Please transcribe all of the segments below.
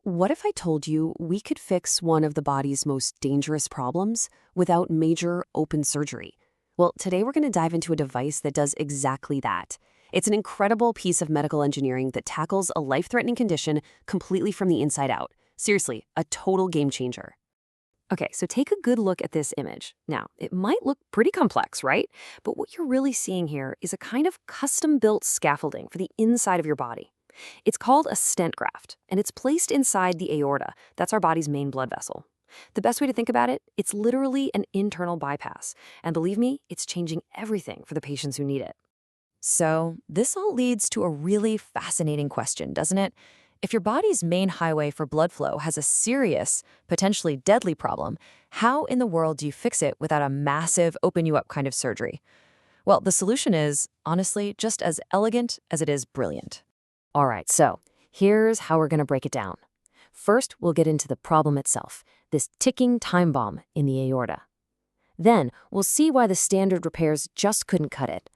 What if I told you we could fix one of the body's most dangerous problems without major open surgery? Well, today we're going to dive into a device that does exactly that. It's an incredible piece of medical engineering that tackles a life-threatening condition completely from the inside out. Seriously, a total game changer. Okay, so take a good look at this image. Now, it might look pretty complex, right? But what you're really seeing here is a kind of custom-built scaffolding for the inside of your body. It's called a stent graft, and it's placed inside the aorta. That's our body's main blood vessel. The best way to think about it, it's literally an internal bypass. And believe me, it's changing everything for the patients who need it. So this all leads to a really fascinating question, doesn't it? If your body's main highway for blood flow has a serious, potentially deadly problem, how in the world do you fix it without a massive open you up kind of surgery? Well, the solution is, honestly, just as elegant as it is brilliant. All right, so here's how we're going to break it down. First, we'll get into the problem itself, this ticking time bomb in the aorta. Then, we'll see why the standard repairs just couldn't cut it.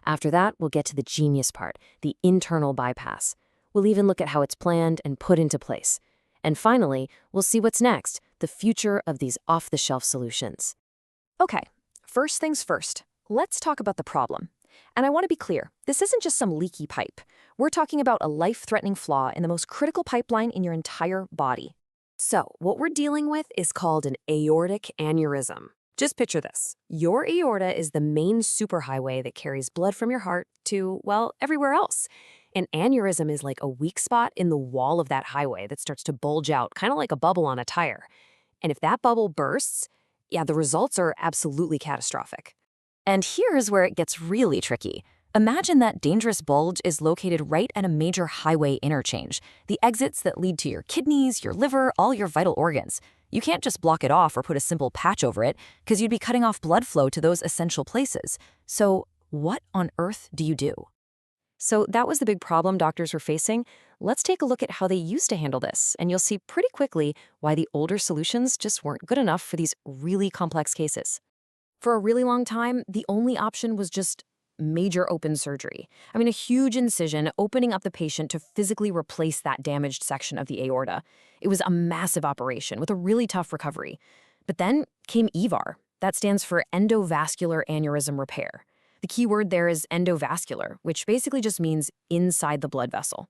After that, we'll get to the genius part, the internal bypass. We'll even look at how it's planned and put into place. And finally, we'll see what's next, the future of these off-the-shelf solutions. Okay, first things first, let's talk about the problem. And I want to be clear, this isn't just some leaky pipe. We're talking about a life-threatening flaw in the most critical pipeline in your entire body. So, what we're dealing with is called an aortic aneurysm. Just picture this. Your aorta is the main superhighway that carries blood from your heart to, well, everywhere else. An aneurysm is like a weak spot in the wall of that highway that starts to bulge out, kind of like a bubble on a tire. And if that bubble bursts, yeah, the results are absolutely catastrophic. And here's where it gets really tricky. Imagine that dangerous bulge is located right at a major highway interchange, the exits that lead to your kidneys, your liver, all your vital organs. You can't just block it off or put a simple patch over it, because you'd be cutting off blood flow to those essential places. So what on earth do you do? So that was the big problem doctors were facing. Let's take a look at how they used to handle this, and you'll see pretty quickly why the older solutions just weren't good enough for these really complex cases. For a really long time, the only option was just major open surgery. A huge incision opening up the patient to physically replace that damaged section of the aorta. It was a massive operation with a really tough recovery. But then came EVAR. That stands for endovascular aneurysm repair. The key word there is endovascular, which basically just means inside the blood vessel.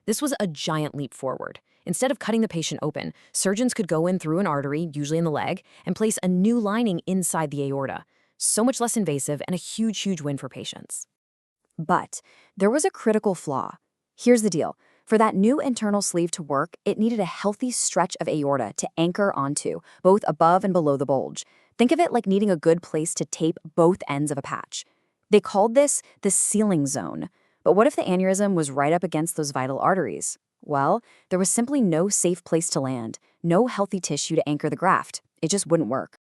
This was a giant leap forward. Instead of cutting the patient open, surgeons could go in through an artery, usually in the leg, and place a new lining inside the aorta. So much less invasive and a huge, huge win for patients. But there was a critical flaw. Here's the deal. For that new internal sleeve to work, it needed a healthy stretch of aorta to anchor onto, both above and below the bulge. Think of it like needing a good place to tape both ends of a patch. They called this the sealing zone. But what if the aneurysm was right up against those vital arteries? Well, there was simply no safe place to land, no healthy tissue to anchor the graft. It just wouldn't work.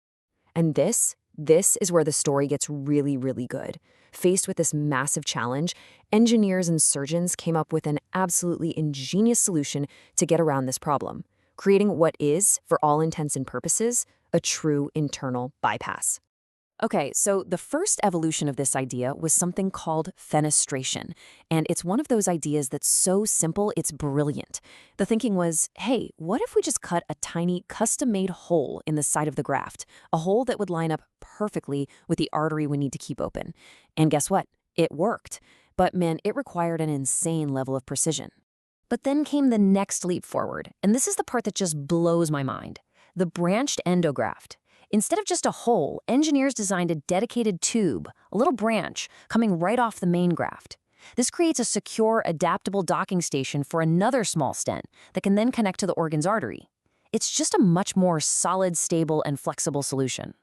And this is where the story gets really, really good. Faced with this massive challenge, engineers and surgeons came up with an absolutely ingenious solution to get around this problem, creating what is, for all intents and purposes, a true internal bypass. Okay, so the first evolution of this idea was something called fenestration, and it's one of those ideas that's so simple it's brilliant. The thinking was, hey, what if we just cut a tiny custom-made hole in the side of the graft, a hole that would line up perfectly with the artery we need to keep open? And guess what? It worked. But man, it required an insane level of precision. But then came the next leap forward, and this is the part that just blows my mind. The branched endograft. Instead of just a hole, engineers designed a dedicated tube, a little branch, coming right off the main graft. This creates a secure, adaptable docking station for another small stent that can then connect to the organ's artery. It's just a much more solid, stable, and flexible solution.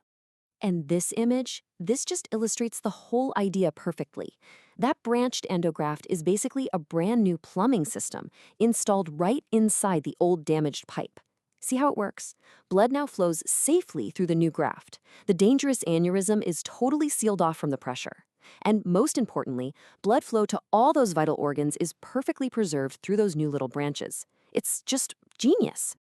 And this image, this just illustrates the whole idea perfectly. That branched endograft is basically a brand new plumbing system installed right inside the old damaged pipe. See how it works? Blood now flows safely through the new graft. The dangerous aneurysm is totally sealed off from the pressure. And most importantly, blood flow to all those vital organs is perfectly preserved through those new little branches. It's just genius.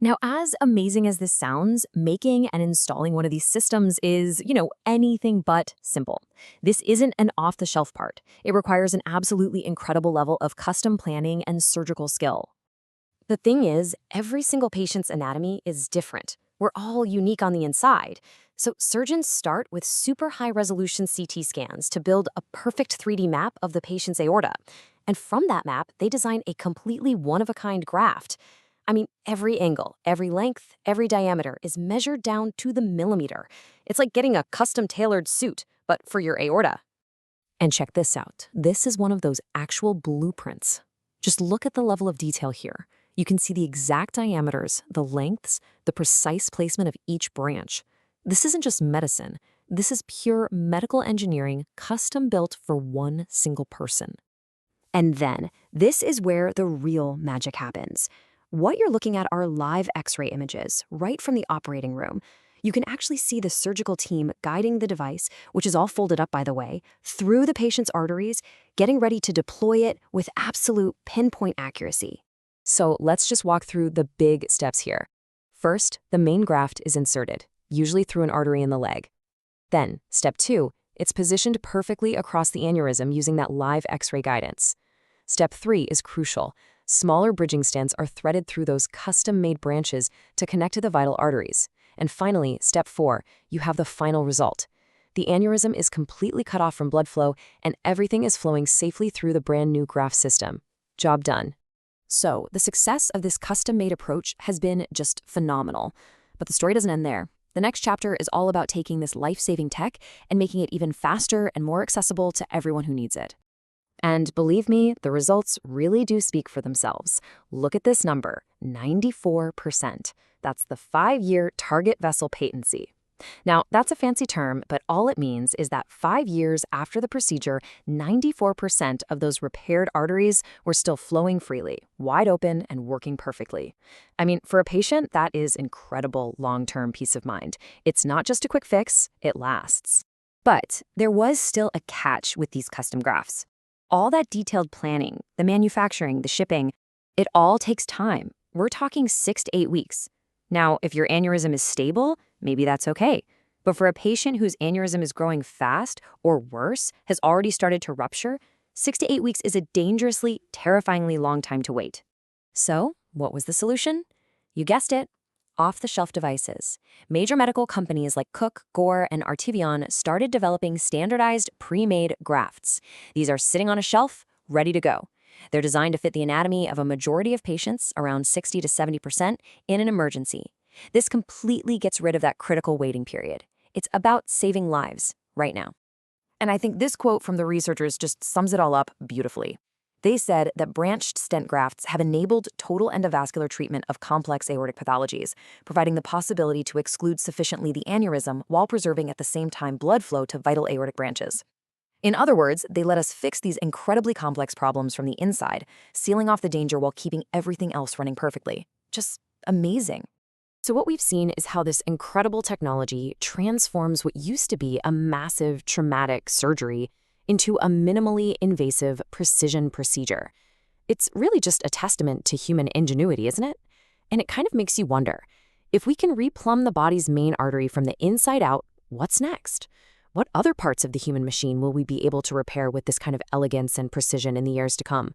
Now, as amazing as this sounds, making and installing one of these systems is, anything but simple. This isn't an off-the-shelf part. It requires an absolutely incredible level of custom planning and surgical skill. The thing is, every single patient's anatomy is different. We're all unique on the inside. So surgeons start with super high-resolution CT scans to build a perfect 3D map of the patient's aorta. And from that map, they design a completely one-of-a-kind graft. I mean, every angle, every length, every diameter is measured down to the millimeter. It's like getting a custom-tailored suit, but for your aorta. And check this out. This is one of those actual blueprints. Just look at the level of detail here. You can see the exact diameters, the lengths, the precise placement of each branch. This isn't just medicine. This is pure medical engineering, custom built for one single person. And then, this is where the real magic happens. What you're looking at are live X-ray images, right from the operating room. You can actually see the surgical team guiding the device, which is all folded up by the way, through the patient's arteries, getting ready to deploy it with absolute pinpoint accuracy. So let's just walk through the big steps here. First, the main graft is inserted, usually through an artery in the leg. Then, step 2, it's positioned perfectly across the aneurysm using that live X-ray guidance. Step 3 is crucial. Smaller bridging stents are threaded through those custom-made branches to connect to the vital arteries. And finally, step 4, you have the final result. The aneurysm is completely cut off from blood flow, and everything is flowing safely through the brand new graft system. Job done. So, the success of this custom-made approach has been just phenomenal. But the story doesn't end there. The next chapter is all about taking this life-saving tech and making it even faster and more accessible to everyone who needs it. And believe me, the results really do speak for themselves. Look at this number, 94%. That's the 5-year target vessel patency. Now, that's a fancy term, but all it means is that 5 years after the procedure, 94% of those repaired arteries were still flowing freely, wide open and working perfectly. I mean, for a patient, that is incredible long-term peace of mind. It's not just a quick fix, it lasts. But there was still a catch with these custom grafts. All that detailed planning, the manufacturing, the shipping, it all takes time. We're talking 6 to 8 weeks. Now, if your aneurysm is stable, maybe that's okay. But for a patient whose aneurysm is growing fast or worse, has already started to rupture, 6 to 8 weeks is a dangerously, terrifyingly long time to wait. So, what was the solution? You guessed it, off-the-shelf devices. Major medical companies like Cook, Gore, and Artivion started developing standardized, pre-made grafts. These are sitting on a shelf, ready to go. They're designed to fit the anatomy of a majority of patients, around 60 to 70%, in an emergency. This completely gets rid of that critical waiting period. It's about saving lives right now. And I think this quote from the researchers just sums it all up beautifully. They said that branched stent grafts have enabled total endovascular treatment of complex aortic pathologies, providing the possibility to exclude sufficiently the aneurysm while preserving at the same time blood flow to vital aortic branches. In other words, they let us fix these incredibly complex problems from the inside, sealing off the danger while keeping everything else running perfectly. Just amazing. So what we've seen is how this incredible technology transforms what used to be a massive traumatic surgery into a minimally invasive precision procedure. It's really just a testament to human ingenuity, isn't it? And it kind of makes you wonder, if we can replumb the body's main artery from the inside out, what's next? What other parts of the human machine will we be able to repair with this kind of elegance and precision in the years to come?